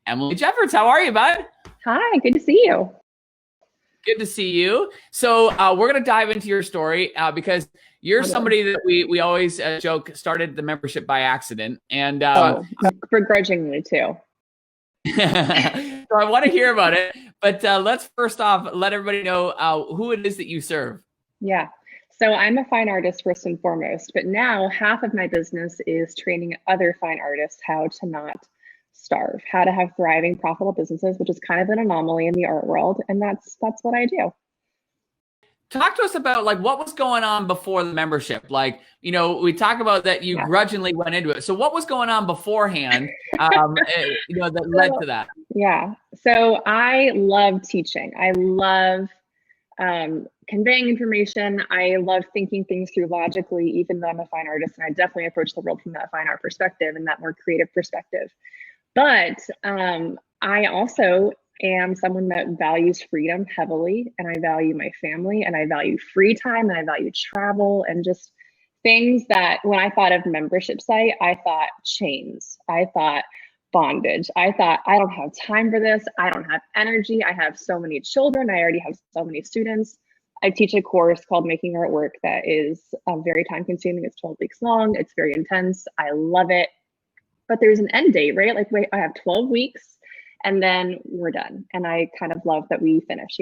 Emily Jeffords. How are you, bud? Hi, good to see you. Good to see you. So we're going to dive into your story because you're somebody that we always joke started the membership by accident. And Begrudgingly too. so I want to hear about it. But let's first off let everybody know who it is that you serve. Yeah. So I'm a fine artist first and foremost, but now half of my business is training other fine artists how to not starve, how to have thriving, profitable businesses, which is kind of an anomaly in the art world. And that's what I do. Talk to us about like what was going on before the membership. Like, we talk about that you grudgingly went into it. So what was going on beforehand, that led to that? Yeah. So I love teaching. I love conveying information. I love thinking things through logically, even though I'm a fine artist, and I definitely approach the world from that fine art perspective and that more creative perspective. But I also am someone that values freedom heavily, and I value my family, and I value free time, and I value travel, and just things that when I thought of membership site, I thought chains, I thought bondage, I thought I don't have time for this, I don't have energy, I have so many children, I already have so many students. I teach a course called Making Art Work that is very time consuming. It's 12 weeks long, it's very intense, I love it. But there's an end date, right? Like, wait, I have 12 weeks and then we're done. And I kind of love that we finish,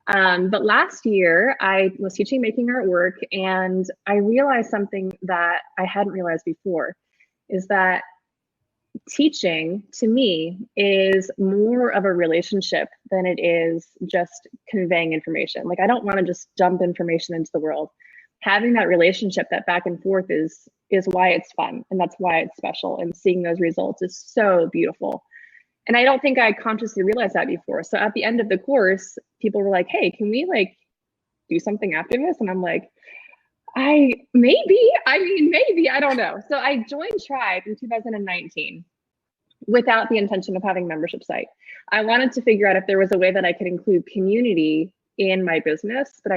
But last year I was teaching Making Art Work, and I realized something that I hadn't realized before, is that teaching to me is more of a relationship than it is just conveying information. Like, I don't want to just dump information into the world. Having that relationship, that back and forth is why it's fun, and that's why it's special, and seeing those results is so beautiful. And I don't think I consciously realized that before. So at the end of the course, people were like, hey, can we like do something after this? And I'm like, maybe, I don't know. So I joined Tribe in 2019 without the intention of having a membership site. I wanted to figure out if there was a way that I could include community in my business, but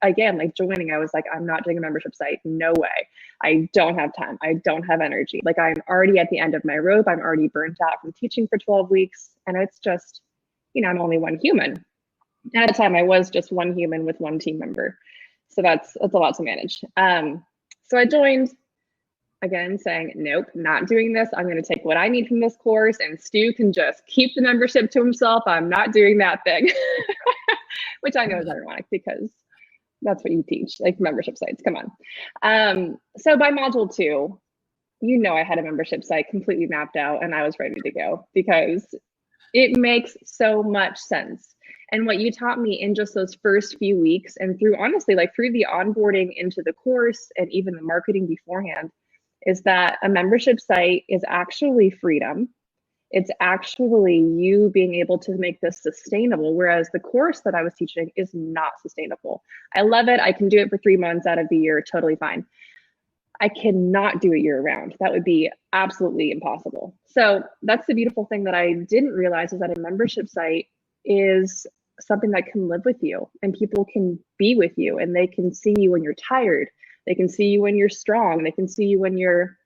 again, like joining, I was like, I'm not doing a membership site. No way. I don't have time. I don't have energy. Like, I'm already at the end of my rope. I'm already burnt out from teaching for 12 weeks. And it's just, I'm only one human. And at the time I was just one human with one team member. So that's a lot to manage. So I joined, again, saying, nope, not doing this. I'm going to take what I need from this course, and Stu can just keep the membership to himself. I'm not doing that thing. Which I know is ironic because that's what you teach, like membership sites. Come on. So by module 2, I had a membership site completely mapped out, and I was ready to go because it makes so much sense. And what you taught me in just those first few weeks, and through honestly, like through the onboarding into the course and even the marketing beforehand, is that a membership site is actually freedom. It's actually you being able to make this sustainable, whereas the course that I was teaching is not sustainable. I love it. I can do it for 3 months out of the year, totally fine. I cannot do it year round. That would be absolutely impossible. So that's the beautiful thing that I didn't realize, is that a membership site is something that can live with you, and people can be with you, and they can see you when you're tired. They can see you when you're strong. They can see you when you're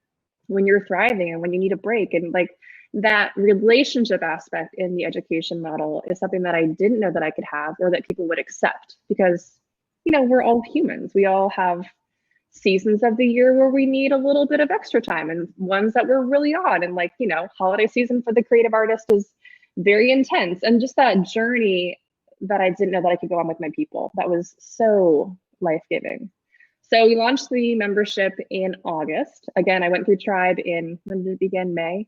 thriving and when you need a break. And like, that relationship aspect in the education model is something that I didn't know that I could have, or that people would accept, because, we're all humans. We all have seasons of the year where we need a little bit of extra time, and ones that we're really on. And like, holiday season for the creative artist is very intense. And just that journey that I didn't know that I could go on with my people, that was so life-giving. So we launched the membership in August. Again, I went through Tribe in, when did it begin? May?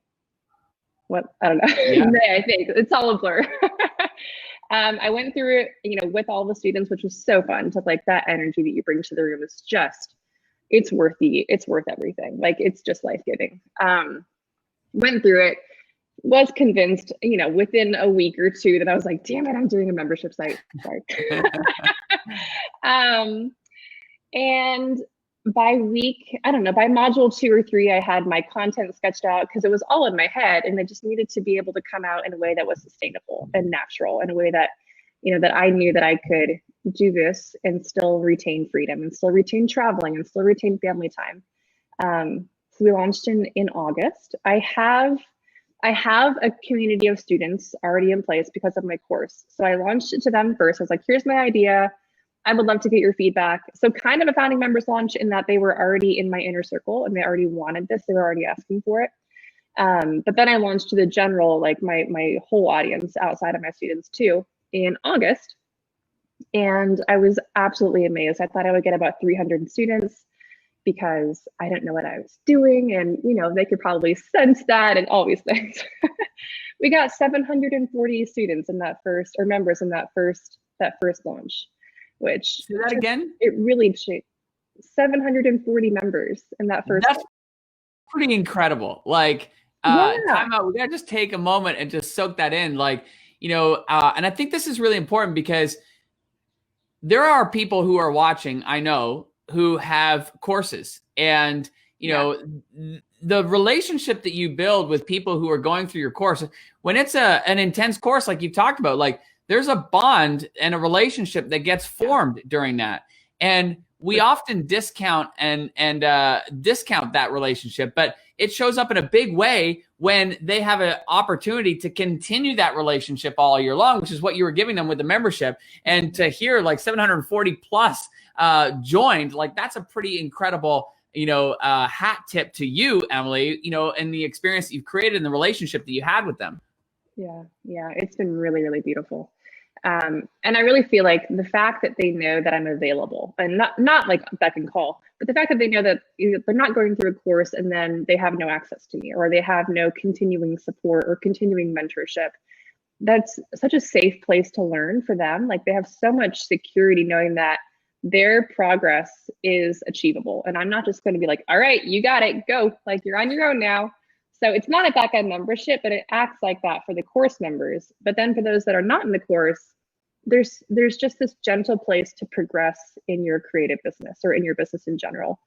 What? I don't know. Yeah. May, I think. It's all a blur. I went through it, with all the students, which was so fun. To like, that energy that you bring to the room is just, it's worth everything. Like, it's just life-giving. Went through it, was convinced, within a week or two, that I was like, damn it, I'm doing a membership site. Sorry. And by week, I don't know, by module 2 or 3, I had my content sketched out, because it was all in my head, and I just needed to be able to come out in a way that was sustainable and natural, in a way that, that I knew that I could do this and still retain freedom, and still retain traveling, and still retain family time. So we launched in August. I have I have a community of students already in place because of my course. So I launched it to them first. I was like, here's my idea. I would love to get your feedback. So kind of a founding members launch in that they were already in my inner circle and they already wanted this. They were already asking for it. But then I launched to the general, like my whole audience outside of my students too in August. And I was absolutely amazed. I thought I would get about 300 students because I didn't know what I was doing. And, you know, they could probably sense that and all these things. We got 740 students in that first, or members in that first launch, which— Say that again? It really changed. 740 members in that first. That's pretty incredible. Like, time out. We gotta just take a moment and just soak that in. Like, you know, and I think this is really important because there are people who are watching, I know, who have courses, and you know, the relationship that you build with people who are going through your course, when it's an intense course like you've talked about, like there's a bond and a relationship that gets formed during that. And we often discount and discount that relationship, but it shows up in a big way when they have an opportunity to continue that relationship all year long, which is what you were giving them with the membership. And to hear like 740 plus joined, like that's a pretty incredible, you know, hat tip to you, Emily, you know, and the experience that you've created and the relationship that you had with them. Yeah, it's been really, really beautiful. And I really feel like the fact that they know that I'm available, and not like beck and call, but the fact that they know that they're not going through a course and then they have no access to me, or they have no continuing support or continuing mentorship. That's such a safe place to learn for them. Like they have so much security knowing that their progress is achievable. And I'm not just going to be like, all right, you got it, go, like you're on your own now. So it's not a back-end membership, but it acts like that for the course members. But then for those that are not in the course, there's just this gentle place to progress in your creative business or in your business in general.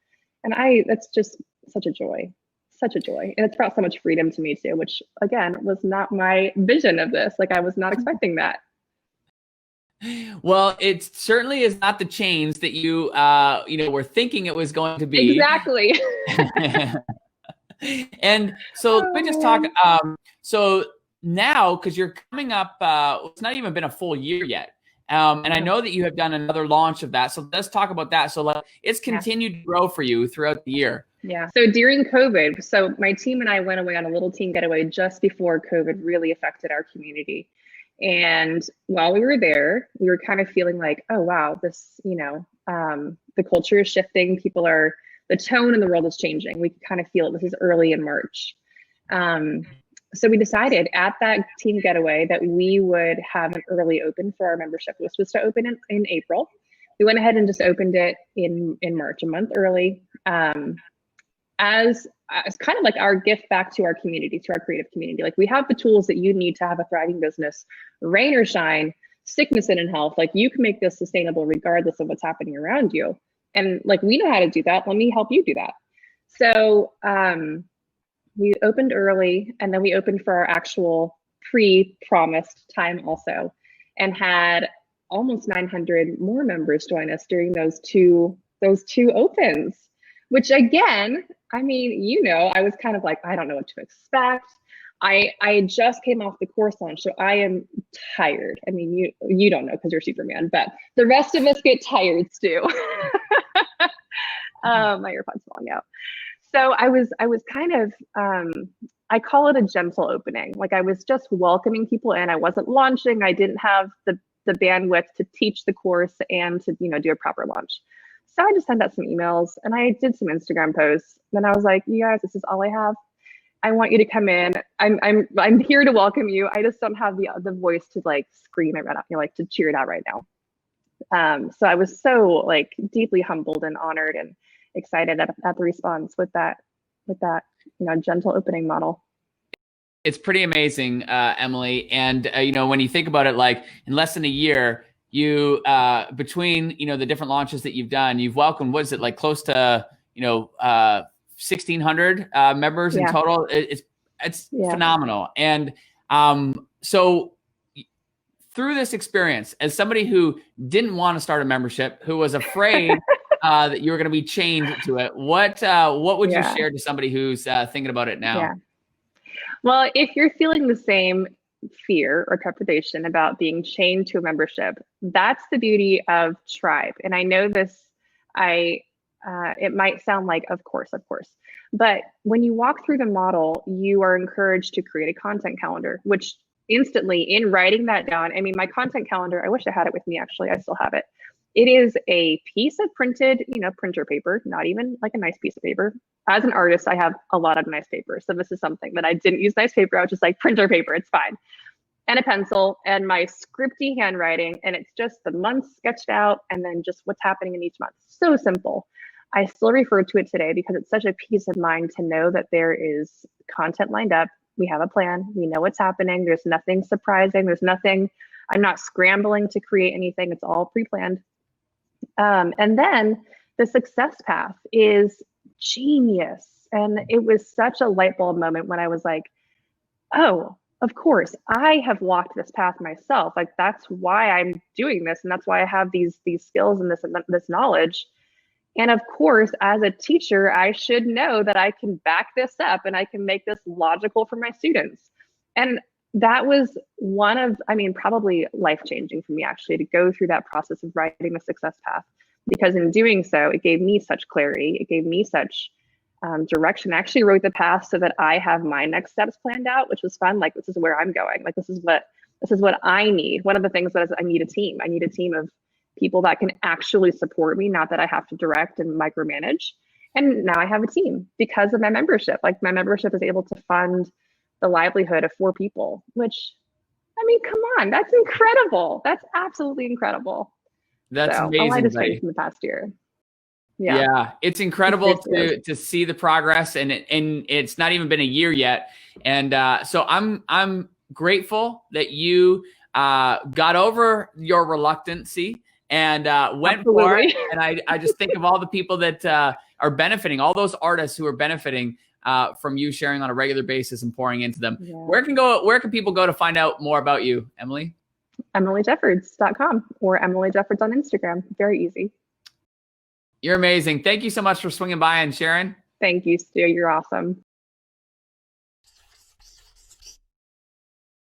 And that's just such a joy, such a joy. And it's brought so much freedom to me too, which again, was not my vision of this. Like I was not expecting that. Well, it certainly is not the change that you were thinking it was going to be. Exactly. And so let me just talk. So now, because you're coming up, it's not even been a full year yet. And I know that you have done another launch of that. So let's talk about that. So it's continued to grow for you throughout the year. Yeah. So during COVID, so my team and I went away on a little team getaway just before COVID really affected our community. And while we were there, we were kind of feeling like, oh, wow, this, the culture is shifting. The tone in the world is changing. We could kind of feel it. This is early in March. So we decided at that team getaway that we would have an early open for our membership. It was supposed to open in April. We went ahead and just opened it in March, a month early, as kind of like our gift back to our community, to our creative community. Like we have the tools that you need to have a thriving business, rain or shine, sickness and in health. Like you can make this sustainable regardless of what's happening around you. And like, we know how to do that. Let me help you do that. So we opened early, and then we opened for our actual pre-promised time also, and had almost 900 more members join us during those two opens, which again, I mean, I was kind of like, I don't know what to expect. I just came off the course launch, so I am tired. I mean, you don't know because you're Superman, but the rest of us get tired, Stu. My earpods falling out. So I was kind of, I call it a gentle opening. Like I was just welcoming people in. I wasn't launching. I didn't have the bandwidth to teach the course and to, do a proper launch. So I just sent out some emails and I did some Instagram posts. Then I was like, you guys, this is all I have. I want you to come in. I'm here to welcome you. I just don't have the voice to like scream it right out, to cheer it out right now. So I was so like deeply humbled and honored and excited at the response with that gentle opening model. It's pretty amazing, Emily. And when you think about it, like in less than a year, you between the different launches that you've done, you've welcomed, what is it, like close to 1,600 members in total. It's phenomenal. And so through this experience, as somebody who didn't want to start a membership, who was afraid that you were going to be chained to it, what would you share to somebody who's thinking about it now? Well, if you're feeling the same fear or trepidation about being chained to a membership, that's the beauty of Tribe. And I know this, I it might sound like, of course, but when you walk through the model, you are encouraged to create a content calendar, which instantly in writing that down, I mean, my content calendar, I wish I had it with me, actually, I still have it. It is a piece of printed, printer paper, not even like a nice piece of paper. As an artist, I have a lot of nice paper. So this is something that I didn't use nice paper. I was just like, printer paper, it's fine. And a pencil and my scripty handwriting. And it's just the months sketched out and then just what's happening in each month. So simple. I still refer to it today because it's such a peace of mind to know that there is content lined up. We have a plan. We know what's happening. There's nothing surprising. There's nothing, I'm not scrambling to create anything. It's all pre-planned. And then the success path is genius. And it was such a light bulb moment when I was like, oh, of course, I have walked this path myself. Like that's why I'm doing this. And that's why I have these skills and this knowledge. And of course, as a teacher, I should know that I can back this up and I can make this logical for my students. And that was one of, probably life-changing for me actually to go through that process of writing the success path, because in doing so, it gave me such clarity. It gave me such direction. I actually wrote the path so that I have my next steps planned out, which was fun. Like, this is where I'm going. Like, this is what I need. One of the things is I need a team. I need a team of people that can actually support me, not that I have to direct and micromanage. And now I have a team because of my membership. Like my membership is able to fund the livelihood of 4 people, which, come on, that's incredible. That's absolutely incredible. That's so, amazing. A lot has changed in the past year. Yeah, it's incredible to see the progress, and it's not even been a year yet. And so I'm grateful that you got over your reluctancy and went for it. And I just think of all the people that are benefiting, all those artists who are benefiting from you sharing on a regular basis and pouring into them. Yeah. Where can people go to find out more about you, Emily? EmilyJeffords.com or Emily Jeffords on Instagram. Very easy. You're amazing. Thank you so much for swinging by and sharing. Thank you, Stu. You're awesome.